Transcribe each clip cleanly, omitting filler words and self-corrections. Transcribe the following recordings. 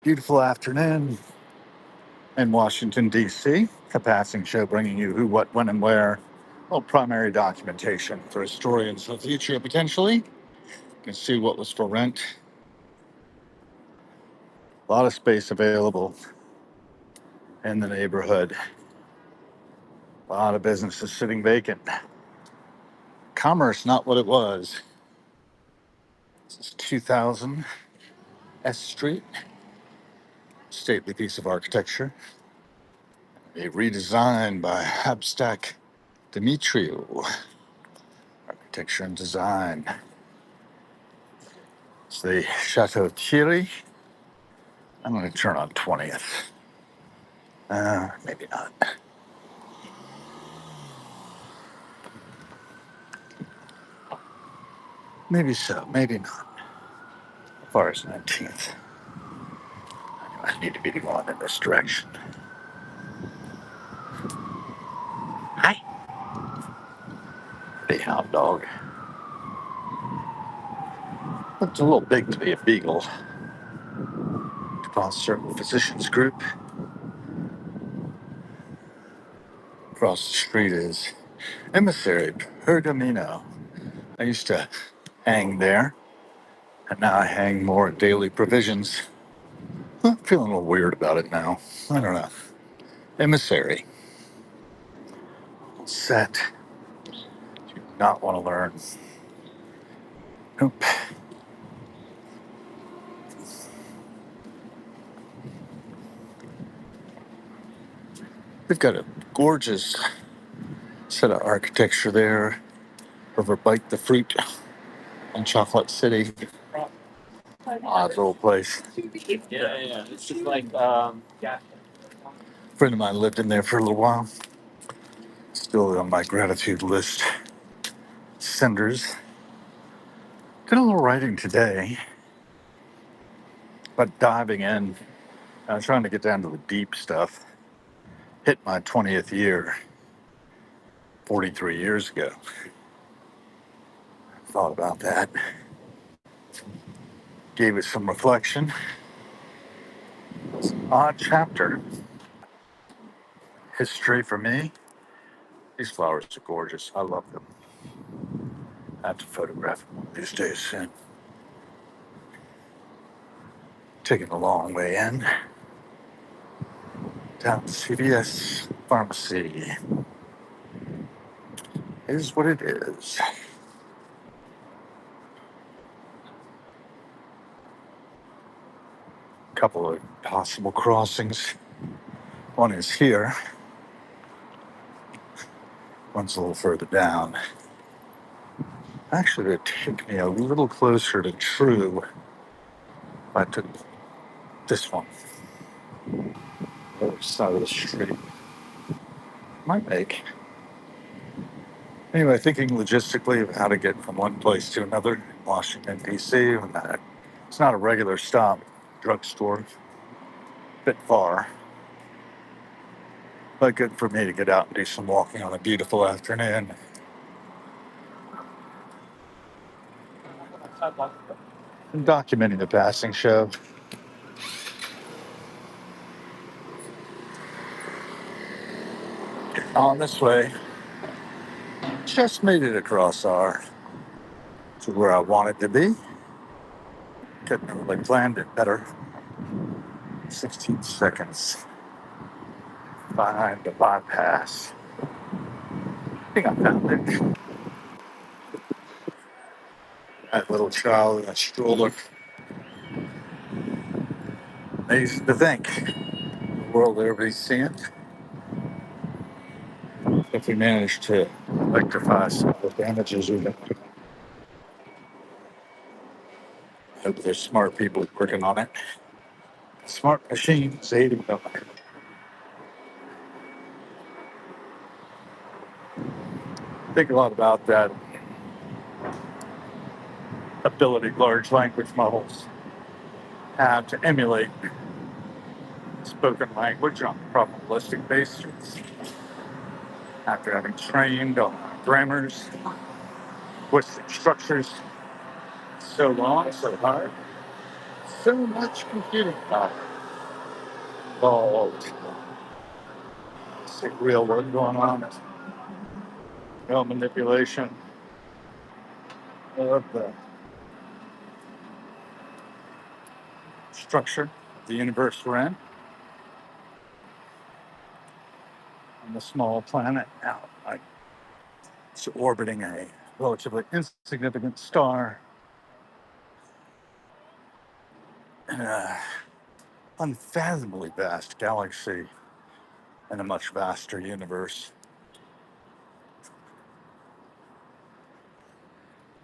Beautiful afternoon in Washington, D.C. A passing show bringing you who, what, when, and where. Well, primary documentation for historians of the future, potentially. You can see what was for rent. A lot of space available in the neighborhood. A lot of businesses sitting vacant. Commerce, not what it was. This is 2000 S Street. Stately piece of architecture. A redesign by Habstack Dimitriou. Architecture and design. It's the Chateau Thierry. I'm going to turn on 20th. Maybe not. Maybe so, maybe not. As far as 19th. I need to be going in this direction. Hi. The hound dog. Looks a little big to be a beagle. Across certain physicians group. Across the street is Emissary Pergamino. I used to hang there, and now I hang more at Daily Provisions. I'm feeling a little weird about it now. I don't know. Emissary. Set. Do not want to learn. Nope. They've got a gorgeous set of architecture there over Bite the Fruit in Chocolate City. Odd little place. Yeah. It's just like, A friend of mine lived in there for a little while. Still on my gratitude list. Senders. Did a little writing today, but diving in. I'm trying to get down to the deep stuff. Hit my 20th year 43 years ago. Thought about that. Gave it some reflection. It's an odd chapter. History for me. These flowers are gorgeous. I love them. I have to photograph them one of these days soon. Taking a long way in. Down to CVS Pharmacy. Is what it is. Couple of possible crossings. One is here. One's a little further down. Actually, it'd take me a little closer to True if I took this one. The other side of the street. Might make. Anyway, thinking logistically of how to get from one place to another in Washington, D.C. It's not a regular stop. Drugstore. Bit far. But good for me to get out and do some walking on a beautiful afternoon. I'm documenting the passing show. On this way. Just made it across R to where I wanted to be. Couldn't have really planned it better. 16 seconds behind the bypass. I think I found it. That little child in a stroller. Amazing to think. The world everybody's seeing. If we manage to rectify some of the damages we've done. Hope there's smart people working on it. Smart machines aiding them. Think a lot about that ability large language models have to emulate spoken language on a probabilistic basis after having trained on grammars, linguistic structures so long, so hard, so much computing power. Oh, sick real work going on. Real manipulation of the structure of the universe we're in on the small planet now. Like it's orbiting a relatively insignificant star in an unfathomably vast galaxy in a much vaster universe.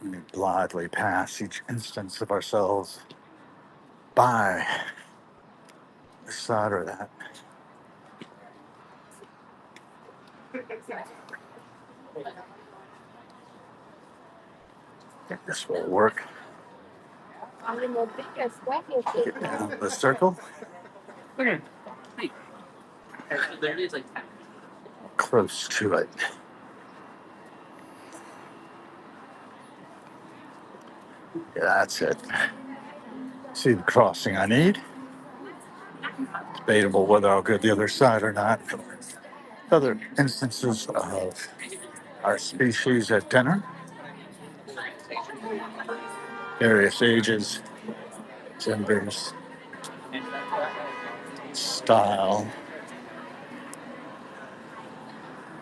We blithely pass each instance of ourselves by this side or that. I think this will work. Get down the circle. Close to it. Yeah, that's it. See the crossing I need. Debatable whether I'll go the other side or not. Other instances of our species at dinner, various ages, genders, style.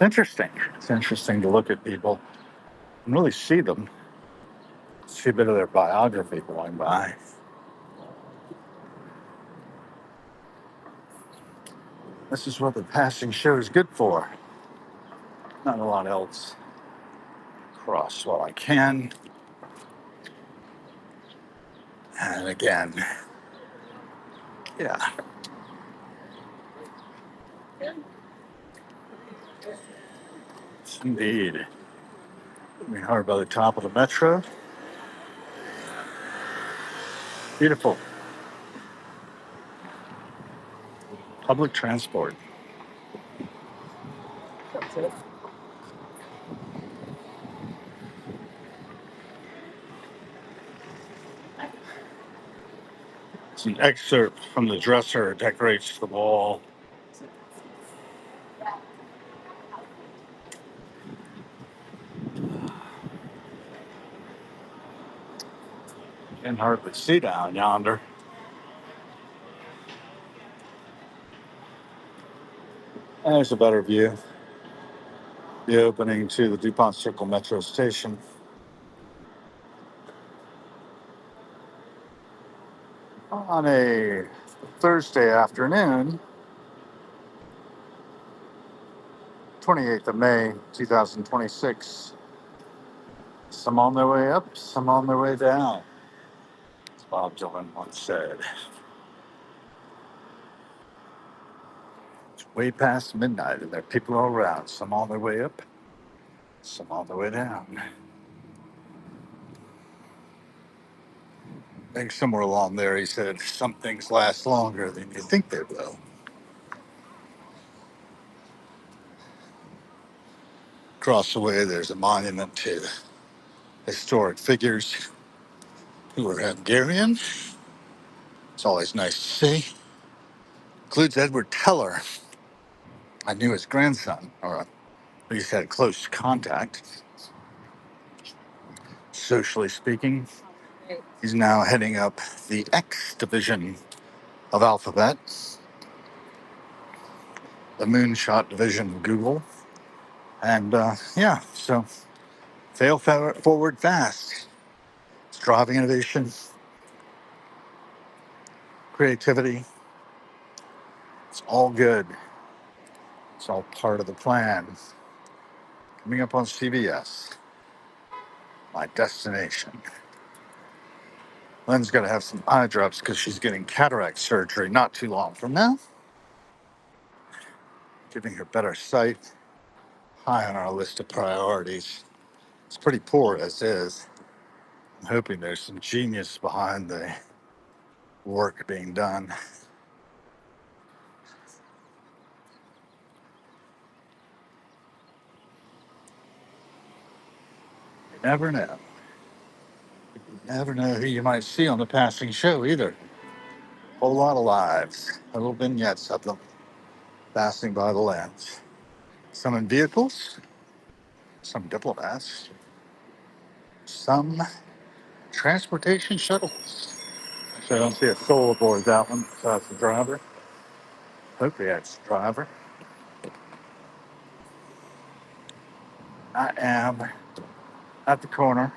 Interesting. It's interesting to look at people and really see them, see a bit of their biography going by. This is what the passing show is good for. Not a lot else. Cross while I can. And again, yeah, indeed. We are by the top of the metro. Beautiful. Public transport. It's an excerpt from the dresser decorates the wall. Can hardly see down yonder. There's a better view. The opening to the DuPont Circle Metro Station. On a Thursday afternoon, 28th of May, 2026. Some on their way up, some on their way down, as Bob Dylan once said. It's way past midnight and there are people all around, some on their way up, some on their way down. I think somewhere along there he said, some things last longer than you think they will. Across the way, there's a monument to historic figures who were Hungarian. It's always nice to see. Includes Edward Teller. I knew his grandson, or at least had close contact, socially speaking. He's now heading up the X division of Alphabet, the moonshot division of Google. And yeah, so forward fast. It's driving innovation, creativity. It's all good. It's all part of the plan. Coming up on CBS, my destination. Lynn's going to have some eye drops because she's getting cataract surgery not too long from now, giving her better sight. High on our list of priorities. It's pretty poor as is. I'm hoping there's some genius behind the work being done. You never know. You never know who you might see on the passing show either. whole lot of lives, little vignettes of them passing by the lens. Some in vehicles, some diplomats, some transportation shuttles. So I don't see a soul aboard that one besides the driver. Hopefully that's the driver. I am at the corner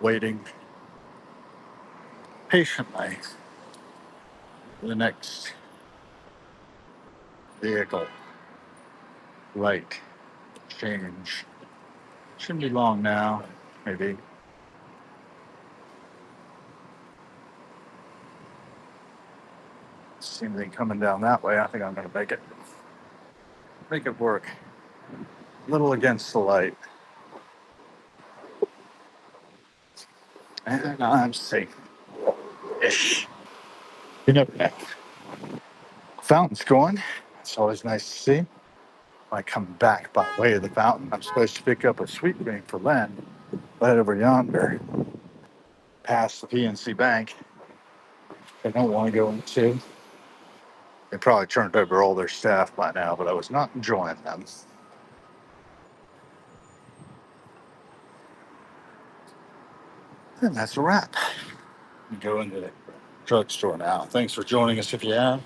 waiting patiently for the next vehicle light change. Shouldn't be long now, maybe. See anything coming down that way. I think I'm going to make it work. A little against the light. And I'm safe ish. You never know. Fountain's going. It's always nice to see. When I come back by way of the fountain, I'm supposed to pick up a sweet green for Len right over yonder, past the PNC Bank. I don't want to go into. They probably turned over all their staff by now, but I was not enjoying them. And that's a wrap. Go into the drugstore now. Thanks for joining us if you have.